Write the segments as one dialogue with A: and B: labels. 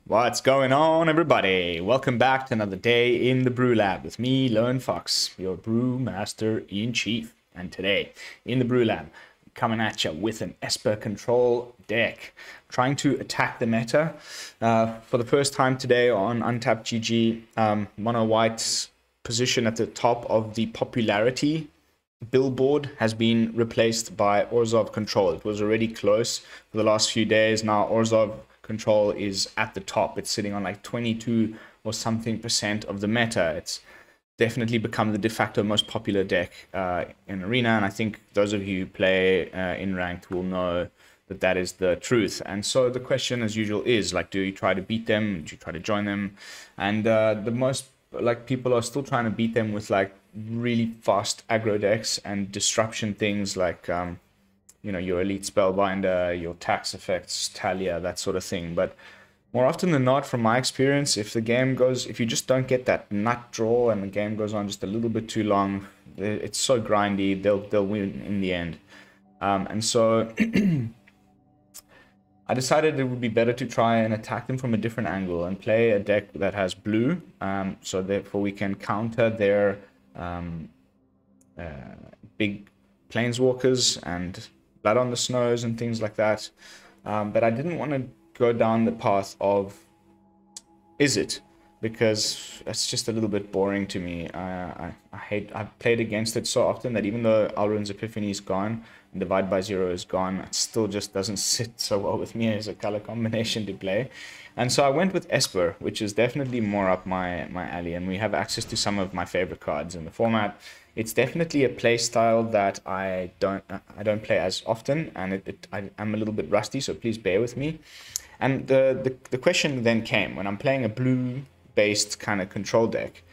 A: What's going on, everybody? Welcome back to another day in the BrewLab with me, Lone Fox, your brew master in chief. And today, in the BrewLab, coming at you with an Esper Control deck, trying to attack the meta. For the first time today on Untapped GG, Mono White's position at the top of the popularity billboard has been replaced by Orzhov Control. It was already close for the last few days. Now Orzhov Control is at the top. It's sitting on like 22 or something % of the meta. It's definitely become the de facto most popular deck in Arena, and I think those of you who play in Ranked will know that that is the truth. And so the question, as usual, is like, do you try to beat them? Do you try to join them? And the most people are still trying to beat them with like really fast aggro decks and disruption things like you know, your Elite Spellbinder, your Tax Effects, Talia, that sort of thing. But more often than not, from my experience, if you just don't get that nut draw and the game goes on just a little bit too long, it's so grindy, they'll win in the end. And so I decided it would be better to try and attack them from a different angle and play a deck that has blue, so therefore we can counter their big Planeswalkers and Blood on the Snows and things like that. But I didn't want to go down the path of Izzet, because it's just a little bit boring to me. I've played against it so often that even though Alrund's Epiphany is gone and Divide by Zero is gone, it still just doesn't sit so well with me as a color combination to play. And so I went with Esper, which is definitely more up my alley, and we have access to some of my favorite cards in the format. It's definitely a play style that I don't play as often, and I'm a little bit rusty, so please bear with me. And the question then came, when I'm playing a blue-based kind of control deck,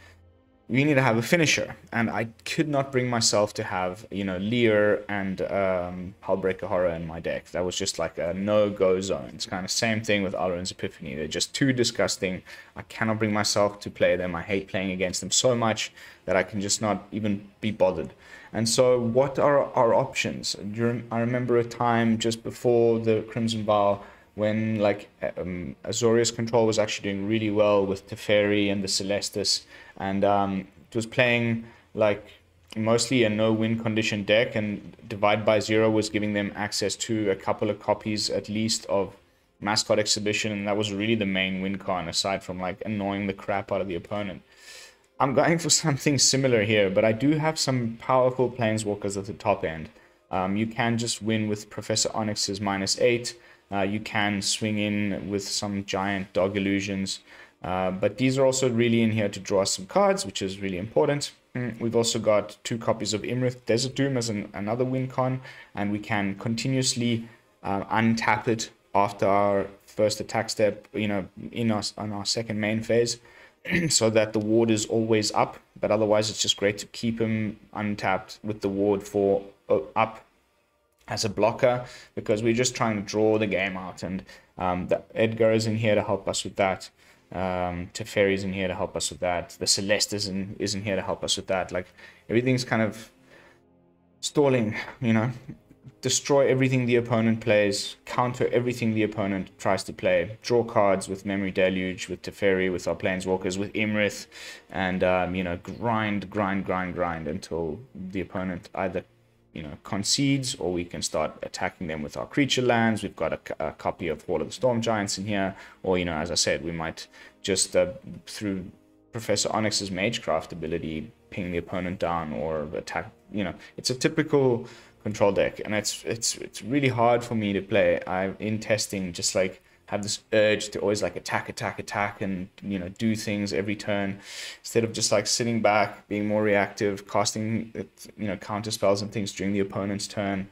A: we need to have a finisher, and I could not bring myself to have, you know, Lear and Hullbreaker Horror in my deck. That was just like a no-go zone. It's kind of same thing with Alrund's Epiphany. They're just too disgusting. I cannot bring myself to play them. I hate playing against them so much that I can just not even be bothered. And so what are our options? I remember a time just before the Crimson Vow when like Azorius Control was actually doing really well with Teferi and the Celestus, and it was playing like mostly a no-win condition deck, and Divide by Zero was giving them access to a couple of copies at least of Mascot Exhibition, and that was really the main win con aside from like annoying the crap out of the opponent. I'm going for something similar here, but I do have some powerful Planeswalkers at the top end. You can just win with Professor Onyx's -8. You can swing in with some giant Dog Illusions. But these are also really in here to draw some cards, which is really important. We've also got 2 copies of Iymrith Desert Doom as another win con, and we can continuously untap it after our first attack step, you know, on our second main phase, so that the ward is always up. But otherwise, it's just great to keep him untapped with the ward for up as a blocker, because we're just trying to draw the game out, and the Edgar is in here to help us with that. Teferi is in here to help us with that. The Celestus is in here to help us with that. Like, everything's kind of stalling, you know. Destroy everything the opponent plays, counter everything the opponent tries to play, draw cards with Memory Deluge, with Teferi, with our Planeswalkers, with Iymrith, and you know, grind until the opponent either, you know, concedes, or we can start attacking them with our creature lands. We've got a copy of Hall of the Storm Giants in here, or, you know, as I said, we might just through Professor Onyx's Magecraft ability ping the opponent down or attack. You know, it's a typical control deck, and it's really hard for me to play. I in testing just like have this urge to always like attack and, you know, do things every turn, instead of just like sitting back, being more reactive, casting, you know, counter spells and things during the opponent's turn.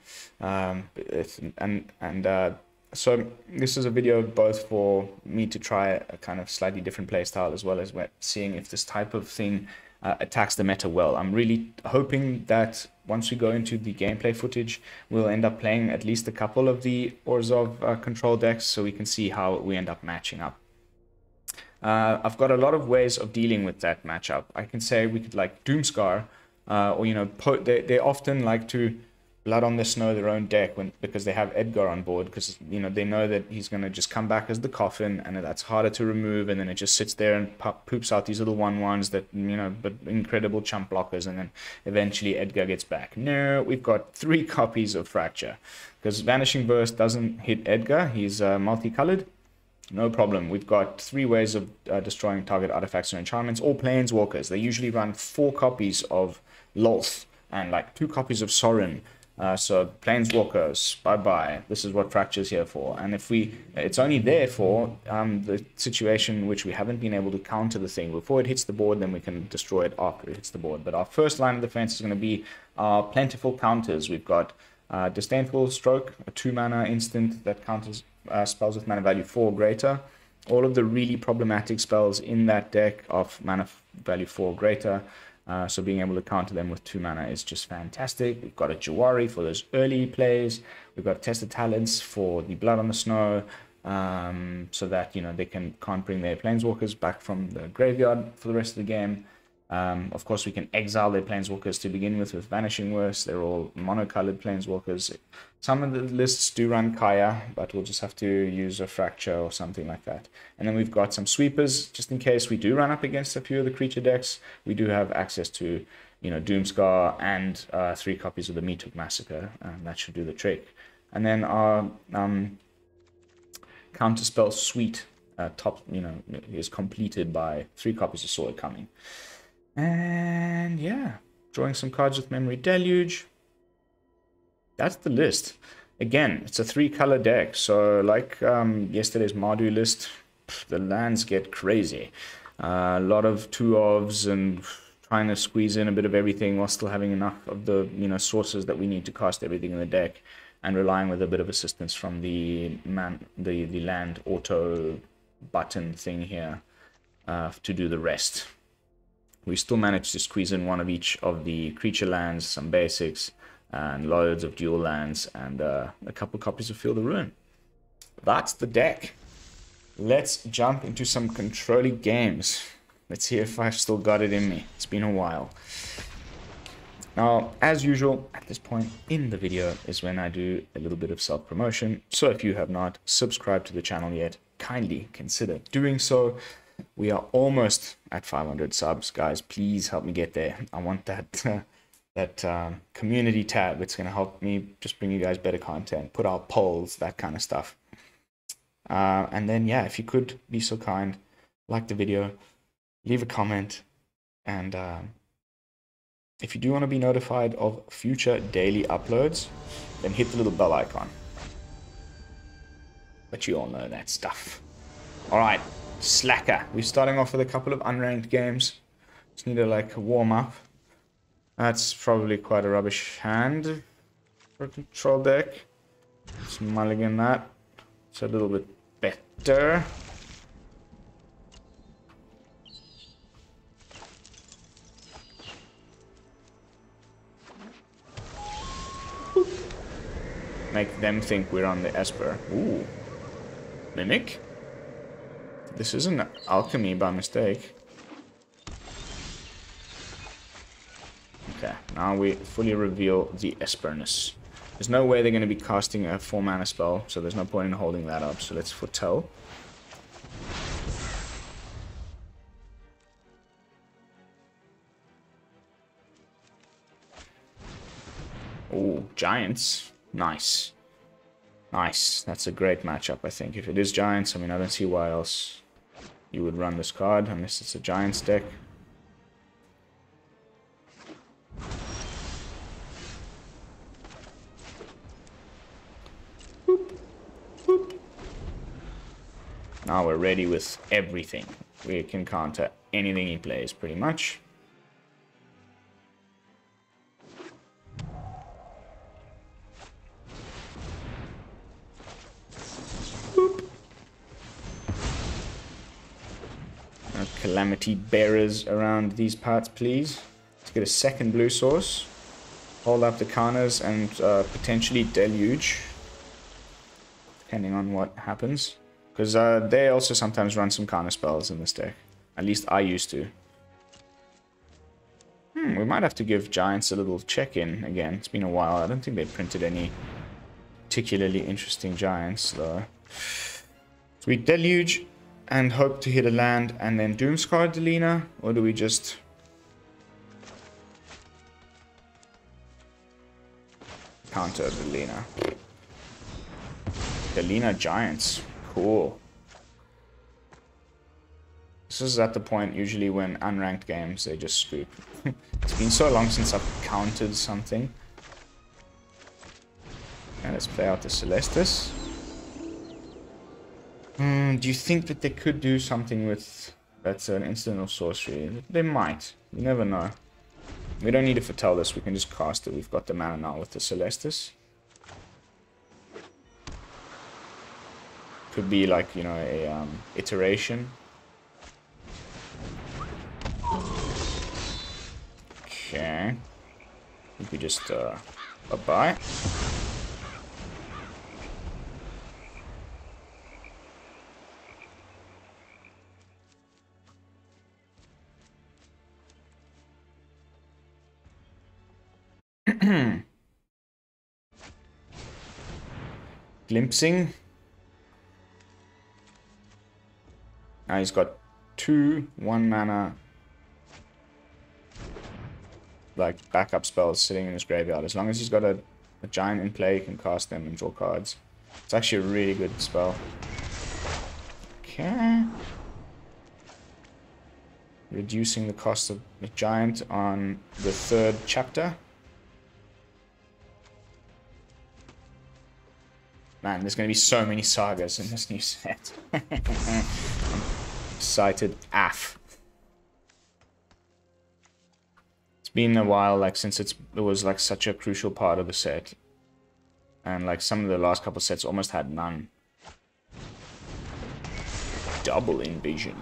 A: So this is a video both for me to try a kind of slightly different play style, as well as seeing if this type of thing attacks the meta well. I'm really hoping that once we go into the gameplay footage, we'll end up playing at least a couple of the Orzhov Control decks, so we can see how we end up matching up. I've got a lot of ways of dealing with that matchup. I can say we could like Doomskar, or, you know, they often like to Blood on the Snow their own deck because they have Edgar on board, because you know they know that he's going to just come back as the coffin, and that's harder to remove, and then it just sits there and poops out these little 1/1s that, you know, but incredible chump blockers, and then eventually Edgar gets back. No, we've got 3 copies of Fracture because Vanishing Verse doesn't hit Edgar. He's multicolored. No problem. We've got 3 ways of destroying target artifacts or enchantments. All planeswalkers. They usually run 4 copies of Lolth and like 2 copies of Sorin. So planeswalkers, bye-bye. This is what Fracture's here for. And if it's only there for the situation which we haven't been able to counter the thing before it hits the board, then we can destroy it after it hits the board. But our first line of defense is going to be our plentiful counters. We've got Disdainful Stroke, a 2-mana instant that counters spells with mana value 4 or greater. All of the really problematic spells in that deck of mana value 4 or greater. So being able to counter them with 2 mana is just fantastic. We've got a Jwari for those early plays. We've got Tested Talents for the Blood on the Snow, so that, you know, they can't bring their planeswalkers back from the graveyard for the rest of the game. Of course, we can exile their planeswalkers to begin with Vanishing Verse. They're all monocolored planeswalkers. Some of the lists do run Kaya, but we'll just have to use a Fracture or something like that. And then we've got some sweepers, just in case we do run up against a few of the creature decks. We do have access to, you know, Doomskar and 3 copies of the Meathook Massacre, and that should do the trick. And then our counterspell suite is completed by 3 copies of Sword Coming. And yeah, drawing some cards with Memory Deluge. That's the list. Again, it's a 3-color deck, so like yesterday's Mardu list, the lands get crazy. A lot of 2-ofs and trying to squeeze in a bit of everything while still having enough of the, you know, sources that we need to cast everything in the deck, and relying with a bit of assistance from the land auto button thing here to do the rest. We still managed to squeeze in 1 of each of the creature lands, some basics, and loads of dual lands, and a couple copies of Field of Ruin. That's the deck. Let's jump into some controlling games. Let's see if I've still got it in me. It's been a while. Now, as usual, at this point in the video is when I do a little bit of self-promotion. So if you have not subscribed to the channel yet, kindly consider doing so. We are almost at 500 subs, guys. Please help me get there. I want that community tab. It's going to help me just bring you guys better content, put out polls, that kind of stuff. And then, yeah, if you could be so kind, like the video, leave a comment, and if you do want to be notified of future daily uploads, then hit the little bell icon. But you all know that stuff. All right. Slacker. We're starting off with a couple of unranked games. Just need to like warm up. That's probably quite a rubbish hand for a control deck. Let's mulligan that. It's a little bit better. Make them think we're on the Esper. Ooh. Mimic? This isn't alchemy by mistake. Okay, now we fully reveal the Esperness. There's no way they're going to be casting a 4-mana spell, so there's no point in holding that up. So let's foretell. Oh, Giants. Nice. Nice. That's a great matchup, I think. If it is Giants, I mean, I don't see why else you would run this card, unless it's a Giants deck. Boop. Boop. Now we're ready with everything. We can counter anything he plays, pretty much. Calamity bearers around these parts, please. Let's get a second blue source. Hold up the counters and potentially deluge, depending on what happens. Because they also sometimes run some counter spells in this deck. At least I used to. We might have to give Giants a little check-in again. It's been a while. I don't think they printed any particularly interesting Giants, though. Sweet Deluge, and hope to hit a land, and then Doomskar Delina, or do we just... counter Delina? Delina Giants. Cool. This is at the point usually when unranked games, they just scoop. It's been so long since I've countered something. And let's play out the Celestus. Do you think that they could do something with... that's an instant or sorcery? They might. You never know. We don't need to foretell this. We can just cast it. We've got the mana now with the Celestus. Could be like, you know, a iteration. Okay. I think we just bye-bye. Glimpsing. Now he's got 2 1-mana like backup spells sitting in his graveyard. As long as he's got a giant in play, he can cast them and draw cards. It's actually a really good spell. Okay. Reducing the cost of the giant on the 3rd chapter. Man, there's going to be so many sagas in this new set. I'm excited AF. It's been a while, like, since it was like such a crucial part of the set. And like some of the last couple sets almost had none. Double Invasion.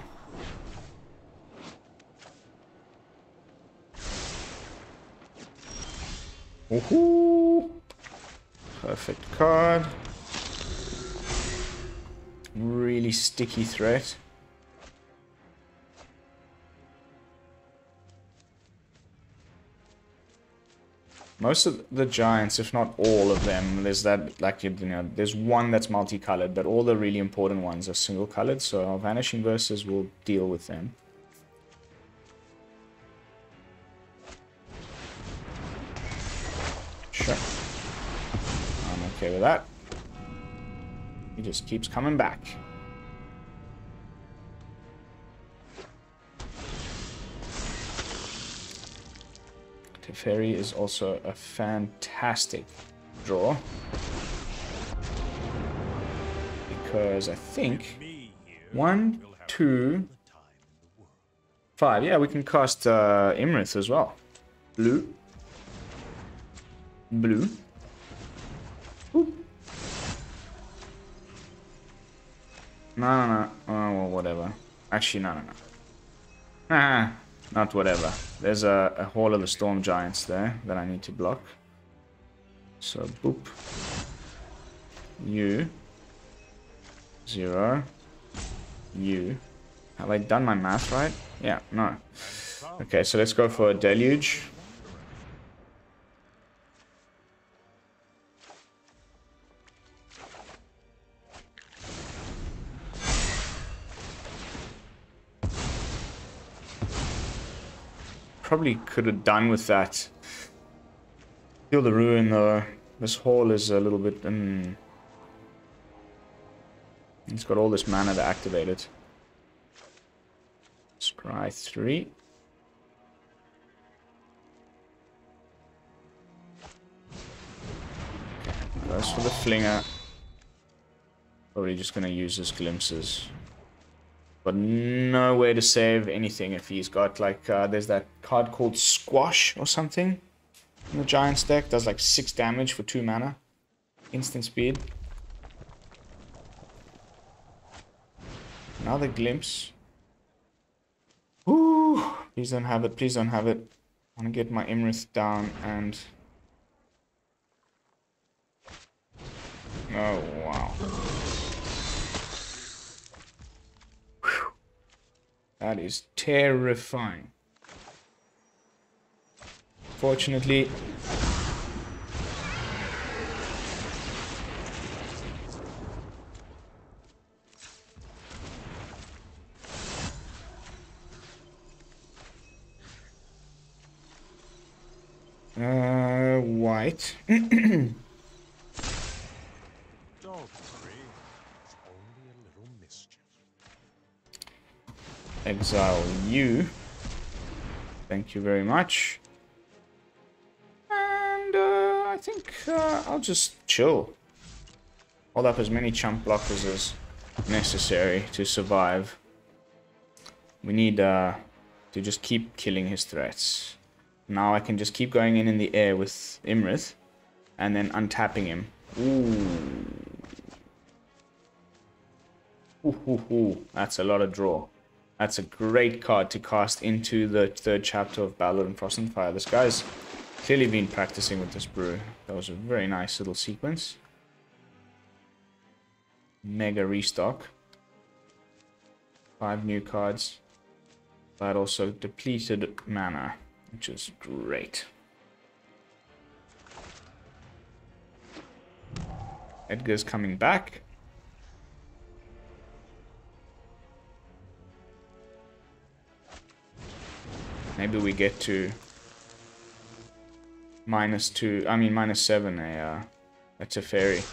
A: Woohoo! Perfect card. Really sticky threat. Most of the giants, if not all of them, there's that, like, you know, there's one that's multicolored, but all the really important ones are single colored, so our Vanishing Verses will deal with them. Sure. I'm okay with that. He just keeps coming back. Teferi is also a fantastic draw. Because I think 1, 2, 5. Yeah, we can cast Iymrith as well. Blue. Blue. Ooh. No. Oh, well, whatever. Actually, no. Ah, not whatever. There's a Hall of the Storm Giants there that I need to block. So, boop. You. 0. You. Have I done my math right? Yeah, no. Okay, so let's go for a Deluge. Probably could have done with that. Feel the ruin though. This hall is a little bit... It's got all this mana to activate it. Scry 3. Goes for the flinger. Probably just gonna use his glimpses. But no way to save anything if he's got like there's that card called Squash or something in the Giants deck. Does like 6 damage for 2 mana. Instant speed. Another glimpse. Ooh, please don't have it, please don't have it. I want to get my Iymrith down and... Oh, wow. Whew. That is terrifying. Fortunately. White. Exile you. Thank you very much. And I think I'll just chill. Hold up as many chump blockers as necessary to survive. We need to just keep killing his threats. Now I can just keep going in the air with Iymrith and then untapping him. Ooh. That's a lot of draw. That's a great card to cast into the third chapter of Ballad and Frost and Fire. This guy's clearly been practicing with this brew. That was a very nice little sequence. Mega restock. 5 new cards. But also depleted mana, which is great. Edgar's coming back. Maybe we get to -7 a Teferi.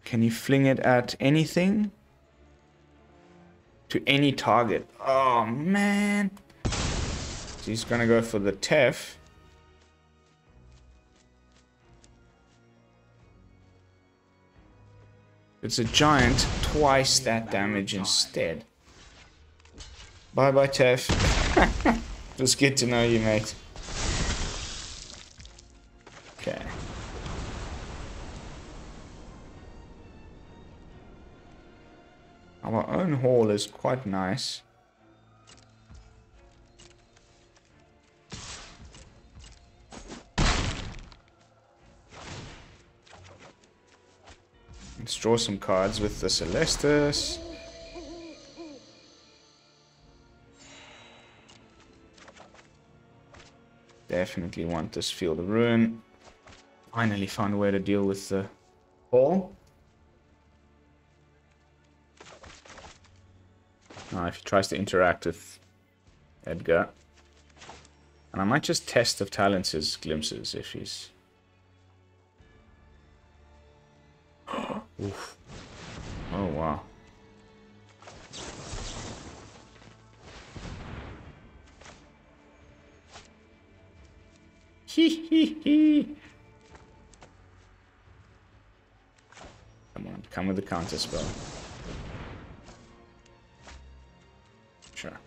A: Can you fling it at anything? To any target. Oh man. He's gonna go for the Tef. It's a giant, twice that damage instead. Bye bye, Tef. It was good to know you, mate. Okay. Our own hall is quite nice. Let's draw some cards with the Celestus. Definitely want this Field of Ruin. Finally found a way to deal with the hall. Now if he tries to interact with Edgar. And I might just test of Talents' glimpses if he's... Oof. Oh wow. Hee. Come on, come with the counter spell. Sure.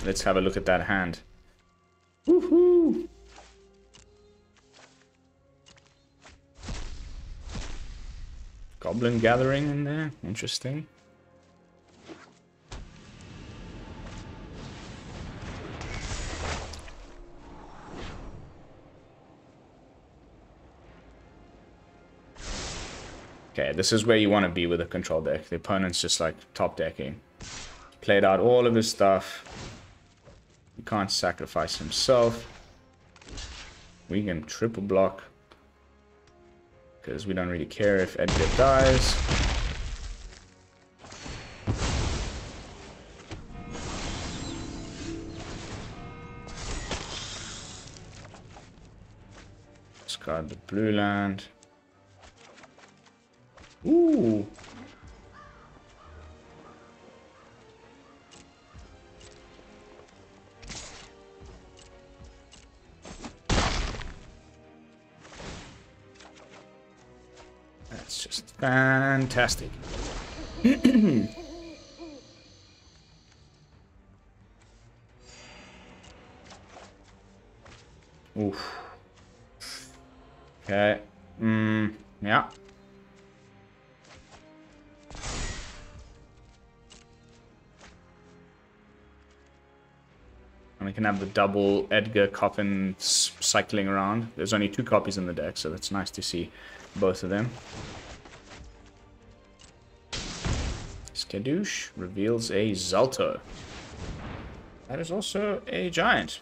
A: Let's have a look at that hand. Woohoo! Goblin Gathering in there. Interesting. Okay, this is where you want to be with a control deck. The opponent's just like top decking. Played out all of his stuff. He can't sacrifice himself. We can triple block. Because we don't really care if Edgar dies. Discard the blue land. Ooh. That's just fantastic. Oof. Okay. Yeah. And we can have the double Edgar coffin cycling around. There's only 2 copies in the deck, so that's nice to see both of them. Skadoosh reveals a Zalto. That is also a giant.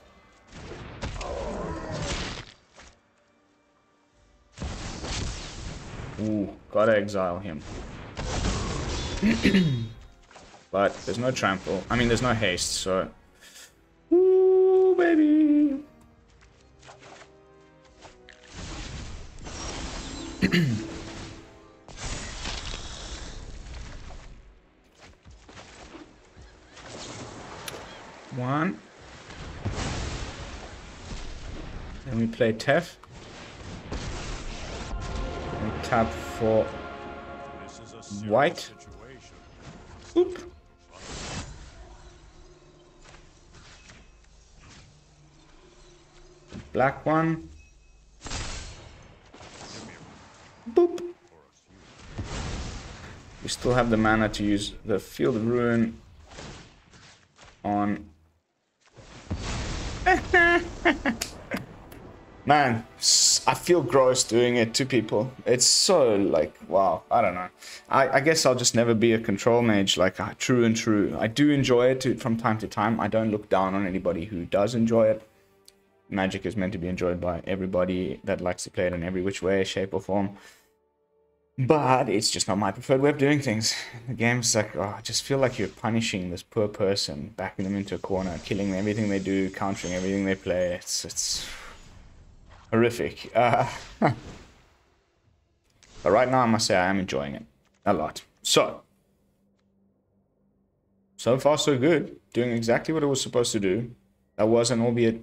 A: Ooh, gotta exile him. But there's no trample. I mean, there's no haste, so... Ooh, baby! One. Then we play Tef. We tap for white. Oop. Black one. Boop. We still have the mana to use the Field of Ruin on... Man, I feel gross doing it to people. It's so, like, wow, I don't know. I guess I'll just never be a control mage, like, true and true. I do enjoy it from time to time. I don't look down on anybody who does enjoy it. Magic is meant to be enjoyed by everybody that likes to play it in every which way, shape, or form. But it's just not my preferred way of doing things. The game's like, oh, I just feel like you're punishing this poor person, backing them into a corner, killing everything they do, countering everything they play. It's horrific. But right now, I must say I am enjoying it a lot. So far so good. Doing exactly what it was supposed to do. That was an albeit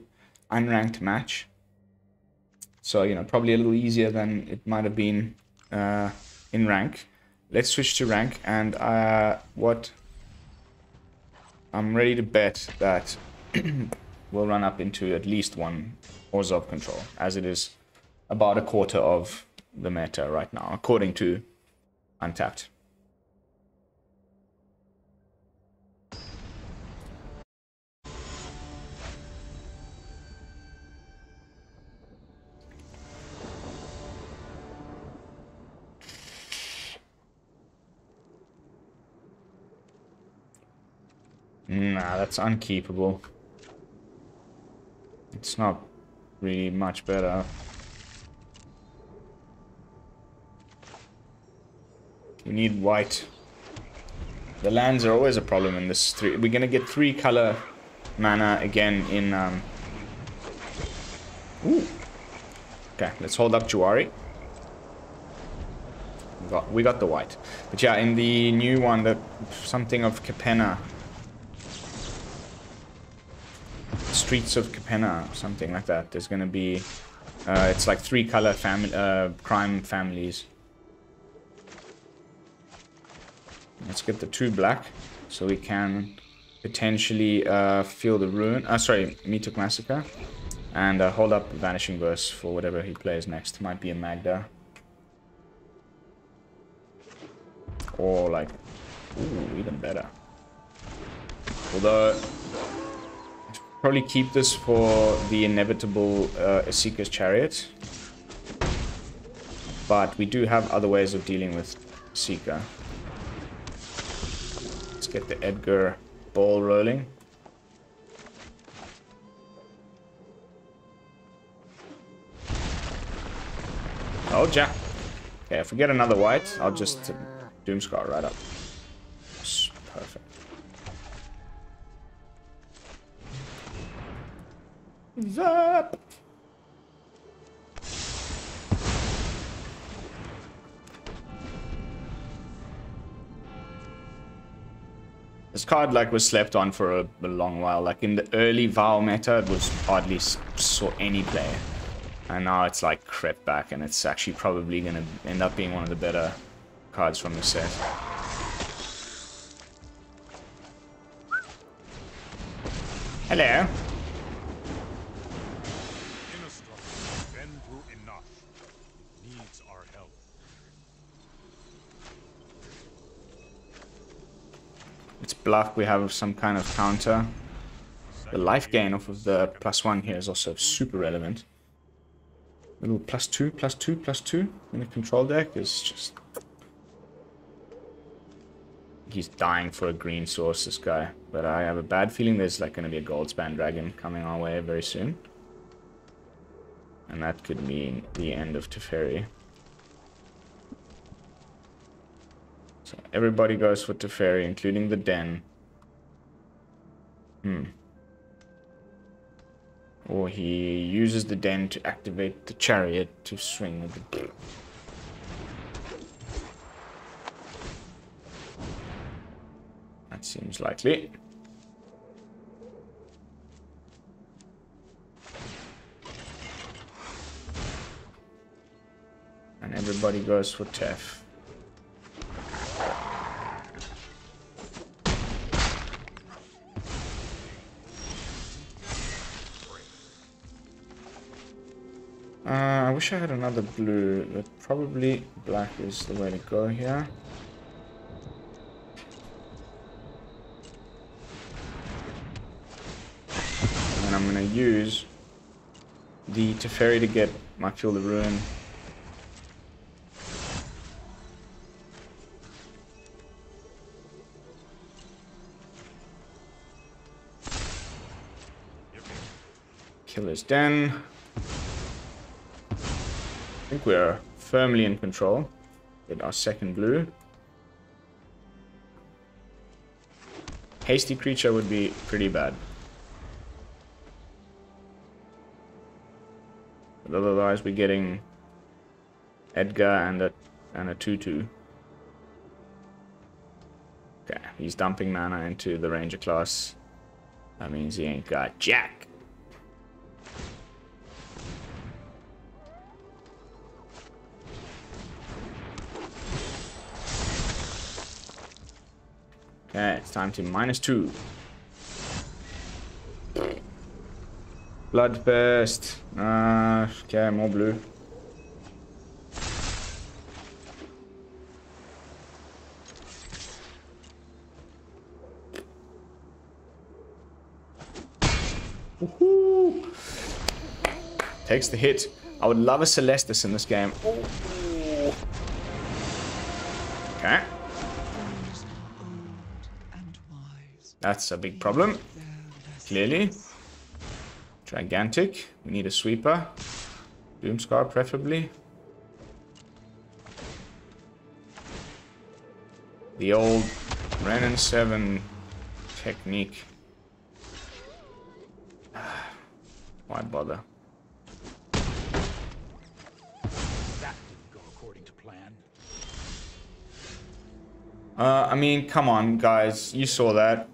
A: unranked match. So, you know, probably a little easier than it might have been in rank. Let's switch to rank, and what I'm ready to bet that we'll run up into at least one Orzhov Control, as it is about a quarter of the meta right now, according to Untapped. Nah, that's unkeepable. It's not really much better. We need white. The lands are always a problem in this. We're gonna get 3 color mana again in Ooh. Okay, let's hold up Jwari. We got the white. But yeah, in the new one, the something of Capenna. Streets of Capenna, something like that. There's gonna be it's like 3 color crime families. Let's get the 2 black so we can potentially feel the ruin. Sorry, Meathook Massacre, and hold up Vanishing Verse for whatever he plays next. Might be a Magda, or like, ooh, even better. Although probably keep this for the inevitable Seeker's Chariot, but we do have other ways of dealing with Seeker. Let's get the Edgar ball rolling. Oh, Jack. Okay, if we get another white, I'll just Doomskar right up. Perfect. Zap! This card like was slept on for a long while. Like in the early Vow meta, it was hardly saw any play, and now it's like crept back, and it's actually probably gonna end up being one of the better cards from the set. Hello. It's bluff, we have some kind of counter. The life gain off of the +1 here is also super relevant. Little +2, +2, +2 in a control deck is just... He's dying for a green source, this guy. But I have a bad feeling there's like going to be a Goldspan Dragon coming our way very soon. And that could mean the end of Teferi. So everybody goes for Teferi, including the Den. Or he uses the Den to activate the Chariot to swing with the brew. That seems likely. And everybody goes for Tef. I wish I had another blue, but probably black is the way to go here. And I'm going to use the Teferi to get my Field of Ruin. Killer's Den. I think we're firmly in control with our second blue. Hasty creature would be pretty bad. But otherwise we're getting Edgar and a 2/2. Okay, he's dumping mana into the Ranger class. That means he ain't got jack. Okay, it's time to -2. Bloodburst. Okay, more blue. Woohoo! Takes the hit. I would love a Celestus in this game. Ooh. Okay. That's a big problem. Clearly. Gigantic. We need a sweeper. Doomskar preferably. The old Renin 7 technique. Why bother?
B: That didn't go according to plan.
A: I mean, come on, guys. You saw that.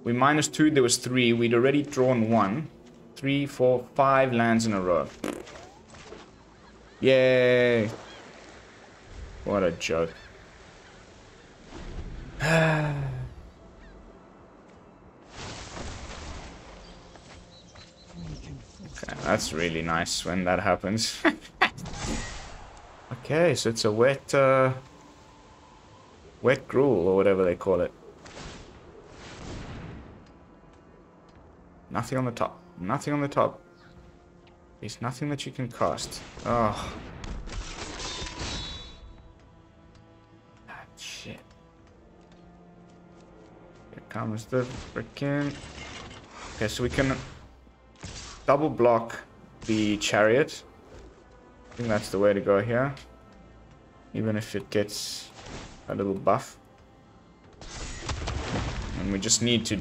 A: We -2, there was 3. We'd already drawn 1. 3, 4, 5 lands in a row. Yay. What a joke. Okay, that's really nice when that happens. Okay, so it's a wet gruel or whatever they call it. Nothing on the top. Nothing on the top. There's nothing that you can cast. Oh. Ah, shit. Here comes the frickin'... Okay, so we can double block the Chariot. I think that's the way to go here. Even if it gets a little buff. And we just need to...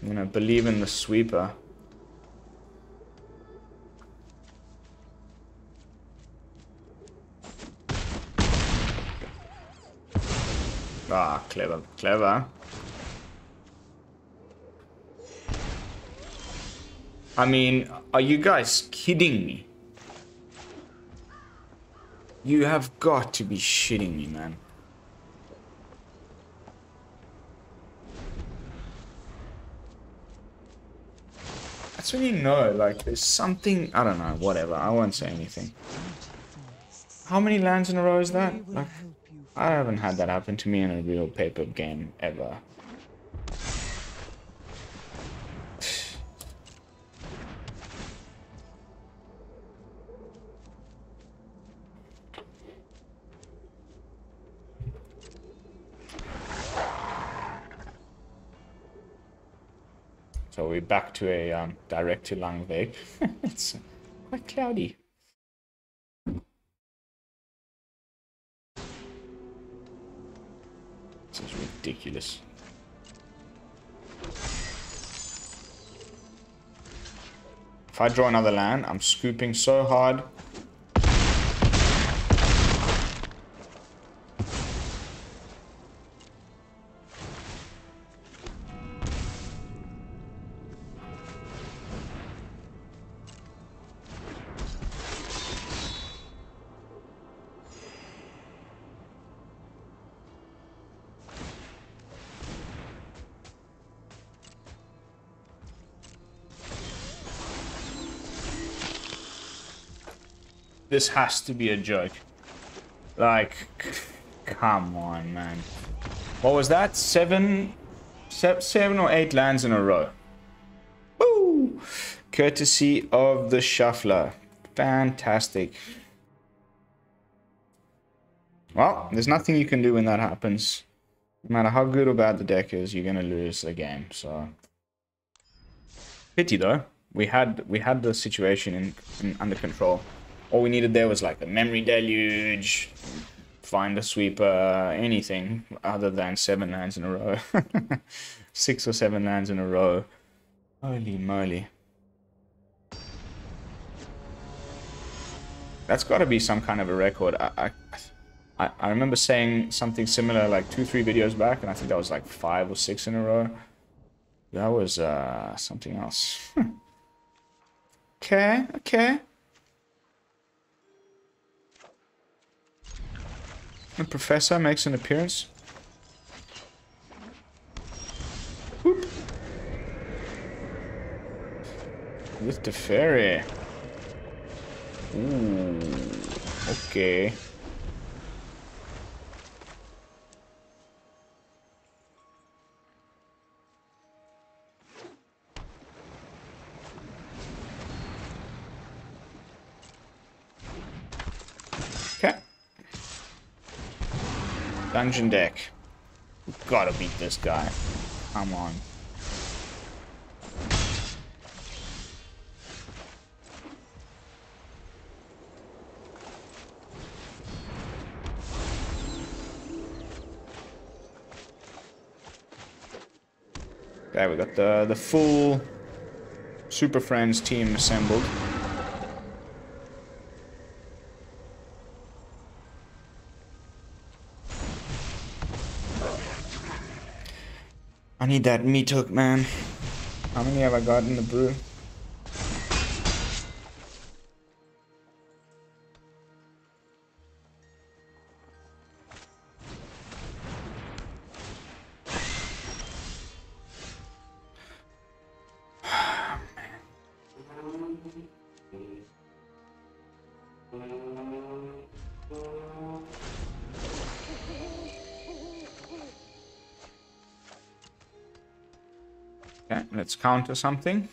A: You know, believe in the sweeper. Ah, clever, clever. I mean, are you guys kidding me? You have got to be shitting me, man. That's when you know, like, there's something... I don't know, whatever. I won't say anything. How many lands in a row is that? Like, I haven't had that happen to me in a real paper game, ever. So we're back to a direct to Langweg. It's quite cloudy. This is ridiculous. If I draw another land, I'm scooping so hard. This has to be a joke. Like, come on, man. What was that? Seven or eight lands in a row. Woo! Courtesy of the shuffler. Fantastic. Well, there's nothing you can do when that happens. No matter how good or bad the deck is, you're gonna lose a game. So, pity though. We had the situation under control. All we needed there was like a Memory Deluge, find a sweeper, anything other than 7 lands in a row. 6 or 7 lands in a row. Holy moly. That's got to be some kind of a record. I remember saying something similar like 2-3 videos back, and I think that was like 5 or 6 in a row. That was something else. Okay, okay. The Professor makes an appearance. Whoop. With Teferi. Ooh, okay. Okay. Dungeon deck. We've gotta beat this guy. Come on. Okay, we got the full Super Friends team assembled. I need that Meathook, man. How many have I got in the brew? Okay, let's counter something.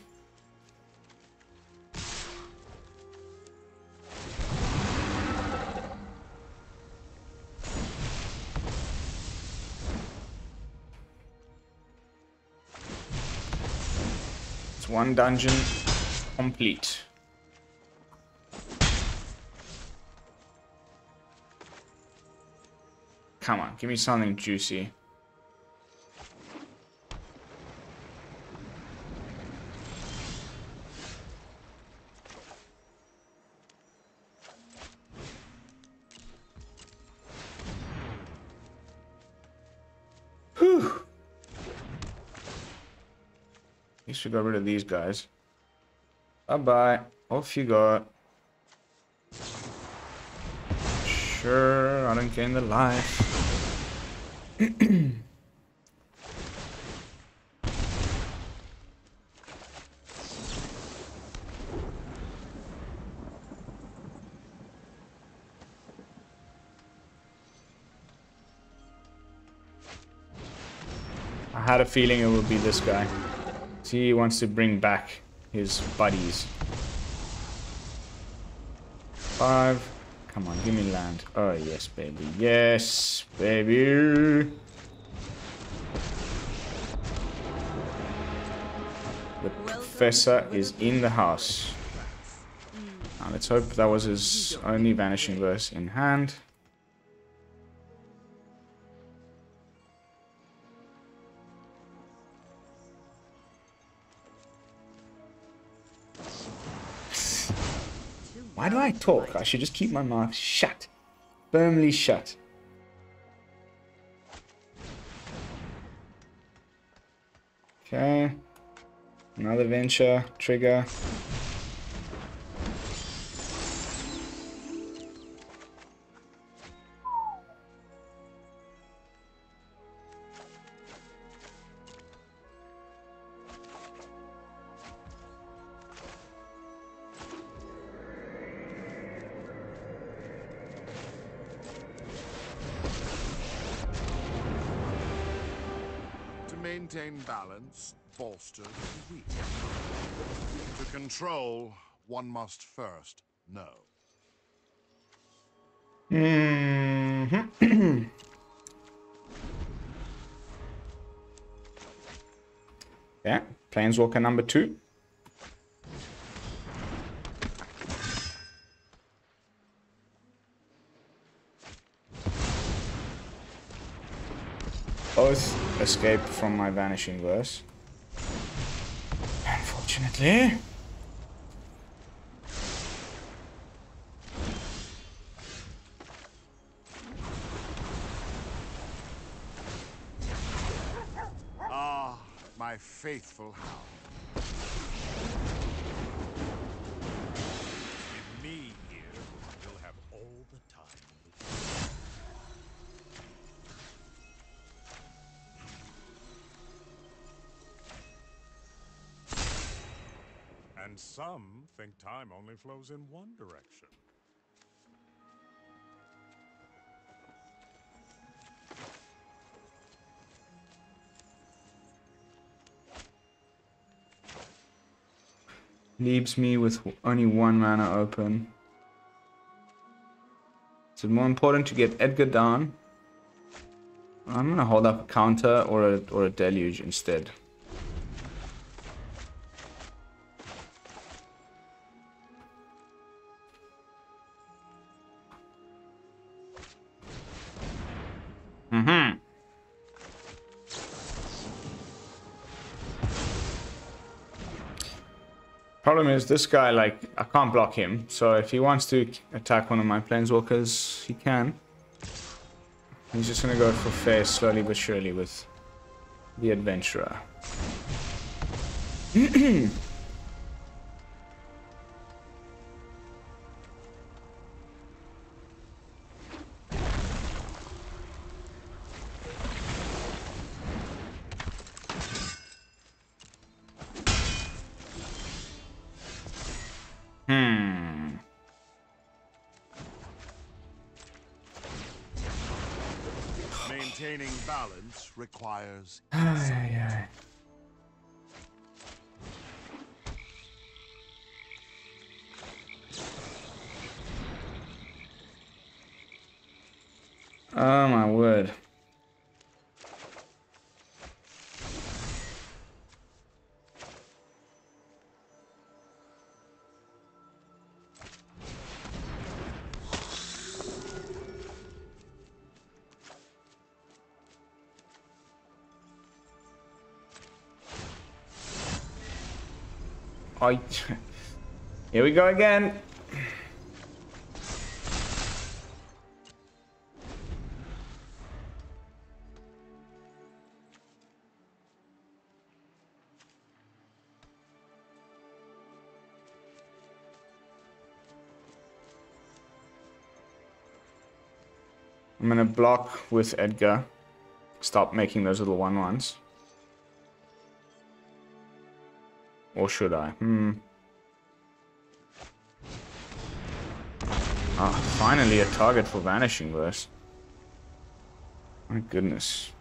A: It's one dungeon complete. Come on, give me something juicy. Whew. At least we got rid of these guys. Bye-bye. Off you go. Sure, I don't gain the life. I had a feeling it would be this guy. See, he wants to bring back his buddies. 5. Come on, give me land. Oh, yes, baby. Yes, baby. Professor is in the house. Now let's hope that was his only Vanishing Verse in hand. Why do I talk? I should just keep my mouth shut. Firmly shut. Okay. Another venture. Trigger.
C: Maintain balance, bolster the weak. To control, one must first know.
A: Yeah, Planeswalker number 2. Both escaped from my Vanishing Verse. Unfortunately.
C: Ah, my faithful hound.
B: With me here, you'll have all the time in the world. And some think time only flows in one direction.
A: Leaves me with only 1 mana open. Is it more important to get Edgar down? I'm gonna hold up a counter or a deluge instead. Problem is, this guy, like, I can't block him. So if he wants to attack one of my Planeswalkers, he can. He's just gonna go for fair slowly but surely with the Adventurer.
C: Maintaining balance requires
A: Oh my word. Oh, here we go again. I'm gonna block with Edgar. Stop making those little 1/1s. Or should I? Ah, finally a target for Vanishing Verse. My goodness.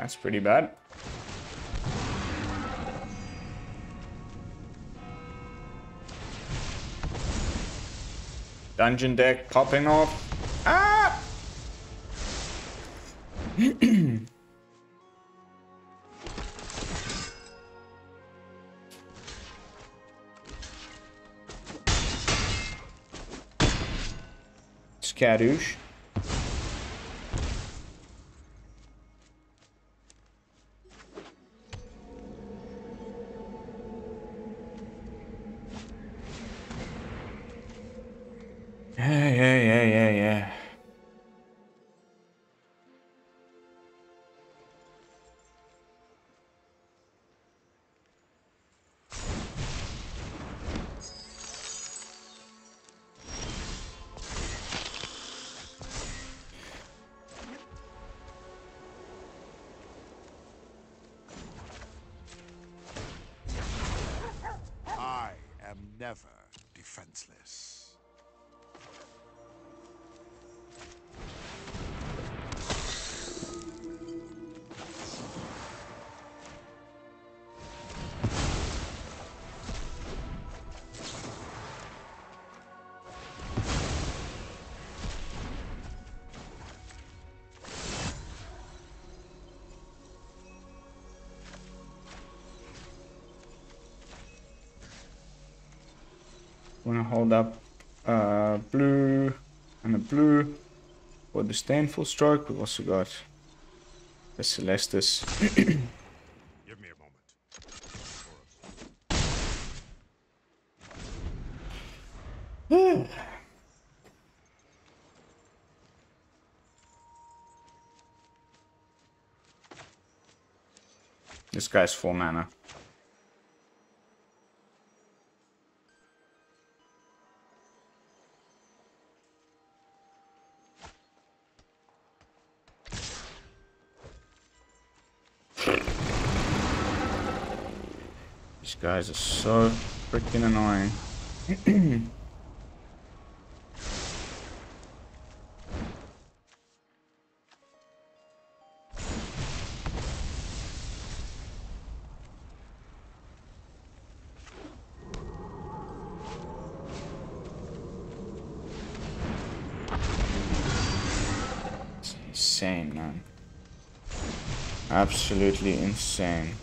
A: That's pretty bad. Dungeon deck popping off. Ah! Skadoosh. Yeah.
C: I am never defenseless.
A: Wanna hold up blue and a blue for Disdainful Stroke. We've also got the Celestus.
B: Give me a moment.
A: This guy's 4 mana. These guys are so freaking annoying. It's insane, man. Absolutely insane.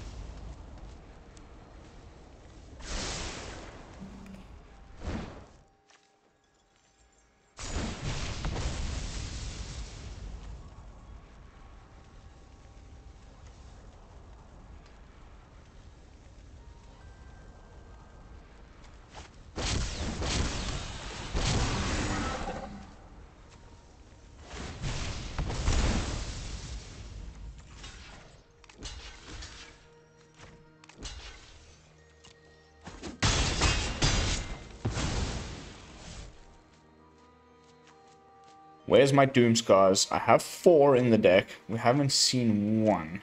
A: Where's my Doomskars? I have 4 in the deck. We haven't seen 1.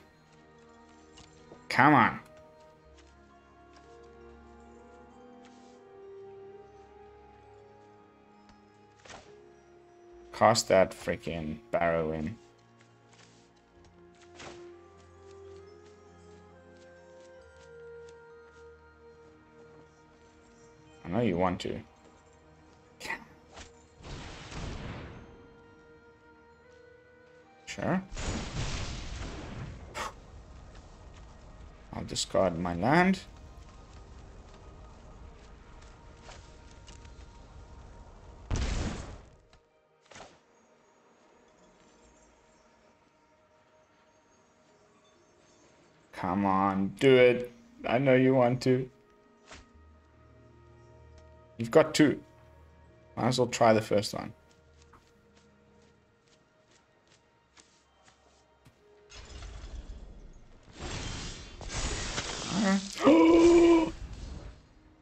A: Come on. Cast that freaking barrow in. I know you want to. Sure. I'll discard my land. Come on, do it. I know you want to. You've got 2. Might as well try the first one.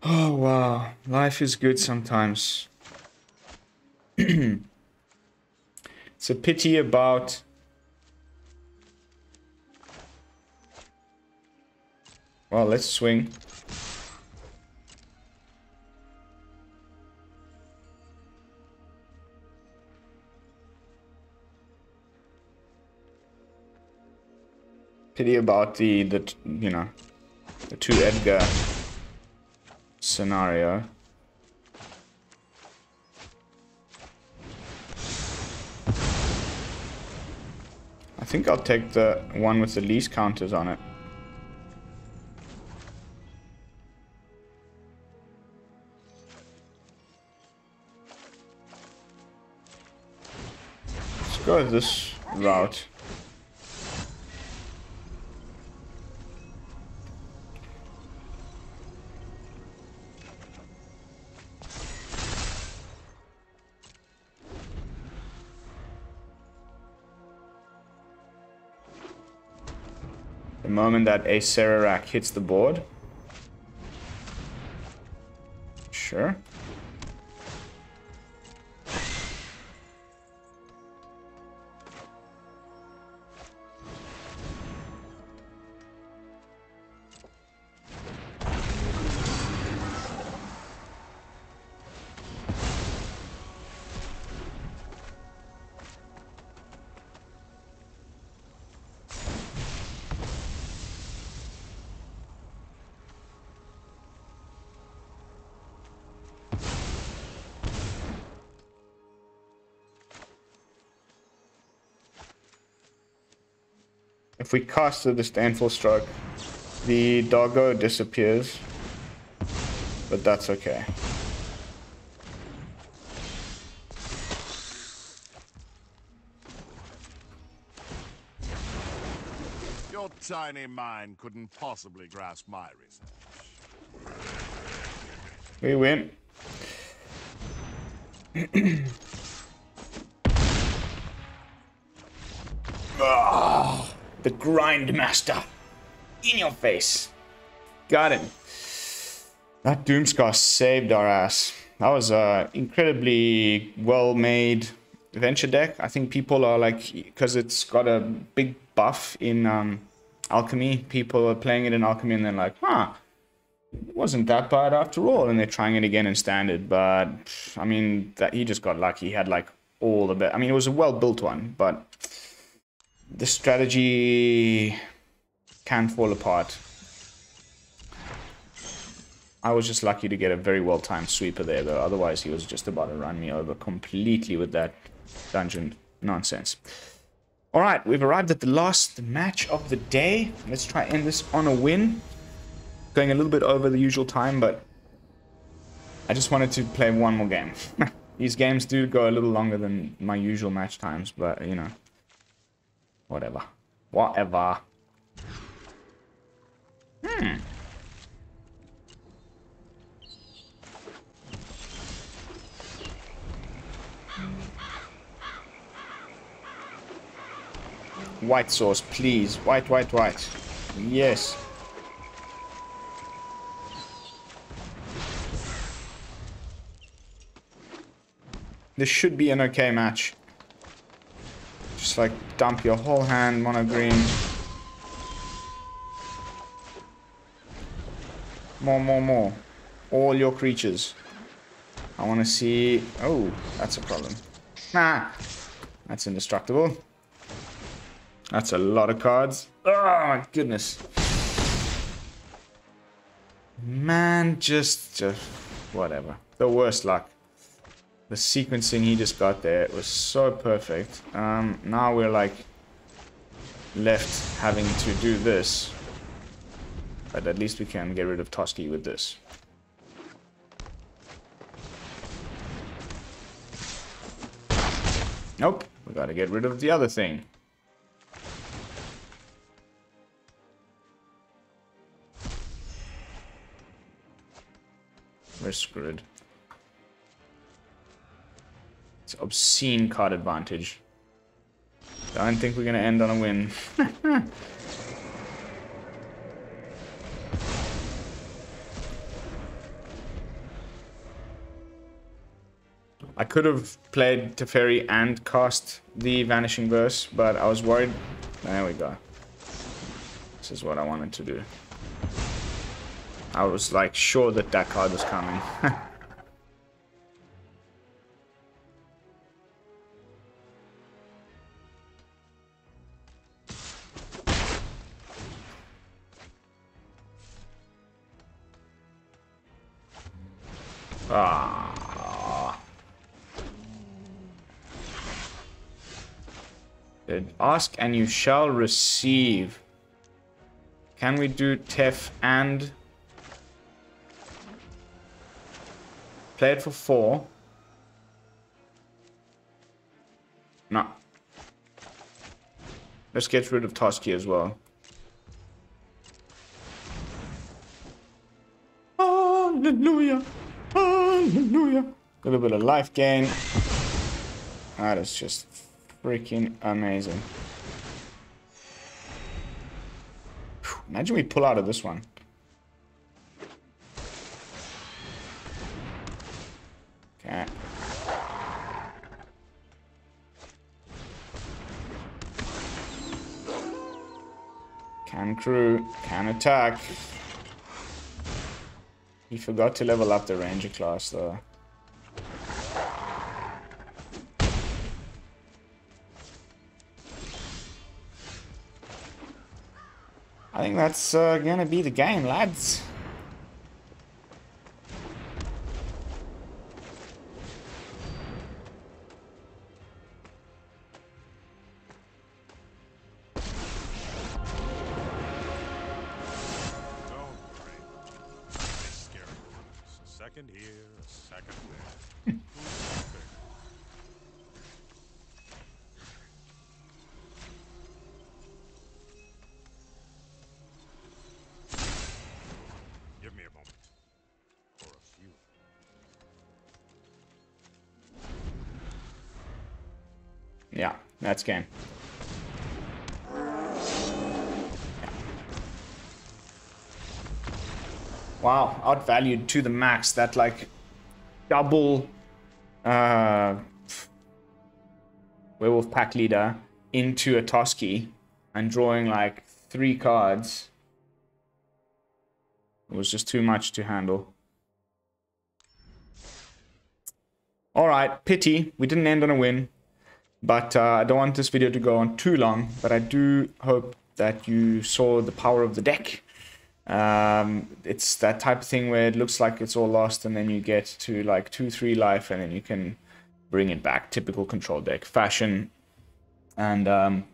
A: Oh wow, life is good sometimes. It's a pity about well, let's swing. pity about the you know, the 2 Edgar scenario. I think I'll take the one with the least counters on it. Let's go this route. The moment that a Serarak hits the board. Sure. If we cast the Disdainful Stroke, the doggo disappears, but that's okay.
C: Your tiny mind couldn't possibly grasp my research.
A: We win. Oh, the grind master in your face. Got him. That Doomskar saved our ass. That was a incredibly well made venture deck. I think people are like, because it's got a big buff in alchemy, people are playing it in alchemy and they're like, huh, it wasn't that bad after all, and they're trying it again in standard. But I mean, that he just got lucky. He had like all the best. I mean, it was a well built one, but the strategy can fall apart. I was just lucky to get a very well timed sweeper there, though. Otherwise, he was just about to run me over completely with that dungeon nonsense. All right, we've arrived at the last match of the day. Let's try and end this on a win. Going a little bit over the usual time, but I just wanted to play one more game. These games do go a little longer than my usual match times, but, you know, whatever. Whatever. White sauce, please. White, white, white. Yes. This should be an okay match. Just like dump your whole hand, mono green. More, more, more. All your creatures. I want to see... Oh, that's a problem. Nah. That's indestructible. That's a lot of cards. Oh my goodness. Man, just whatever. The worst luck. The sequencing he just got there was so perfect. Now we're like left having to do this. But at least we can get rid of Toski with this. Nope. We gotta get rid of the other thing. We're screwed. It's obscene card advantage. I don't think we're gonna end on a win. I could have played Teferi and cast the Vanishing Verse, but I was worried. There we go. This is what I wanted to do. I was like sure that that card was coming. Ah. Ask and you shall receive. Can we do Tef and play it for 4? No. Let's get rid of Toski as well. Hallelujah. Hallelujah. A little bit of life gain. That is just freaking amazing. Imagine we pull out of this one. Okay. Can crew, can attack. He forgot to level up the ranger class though. I think that's gonna be the game, lads.
B: Second here, a second there. Give me a moment. For a few.
A: Yeah, that's game. Wow, outvalued to the max. That like double Werewolf Pack Leader into a Toski and drawing like 3 cards. It was just too much to handle. Alright, pity. We didn't end on a win. But I don't want this video to go on too long. But I do hope that you saw the power of the deck. It's that type of thing where it looks like it's all lost and then you get to like 2-3 life and then you can bring it back. Typical control deck fashion. And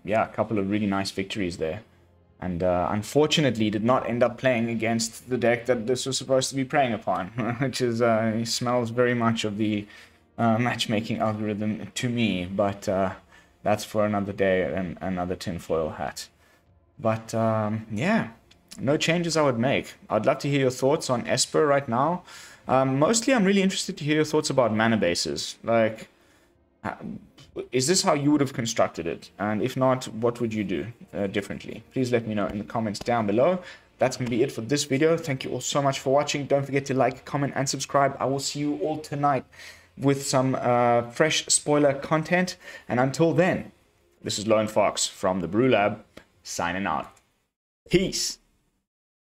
A: yeah, a couple of really nice victories there. And unfortunately did not end up playing against the deck that this was supposed to be preying upon. Which is, it smells very much of the matchmaking algorithm to me. But that's for another day and another tinfoil hat. But yeah. No changes I would make. I'd love to hear your thoughts on Esper right now. Mostly I'm really interested to hear your thoughts about mana bases. Like, is this how you would have constructed it? And if not, what would you do differently? Please let me know in the comments down below. That's going to be it for this video. Thank you all so much for watching. Don't forget to like, comment, and subscribe. I will see you all tonight with some fresh spoiler content. And until then, this is Lone Fox from the BrewLab, signing out. Peace.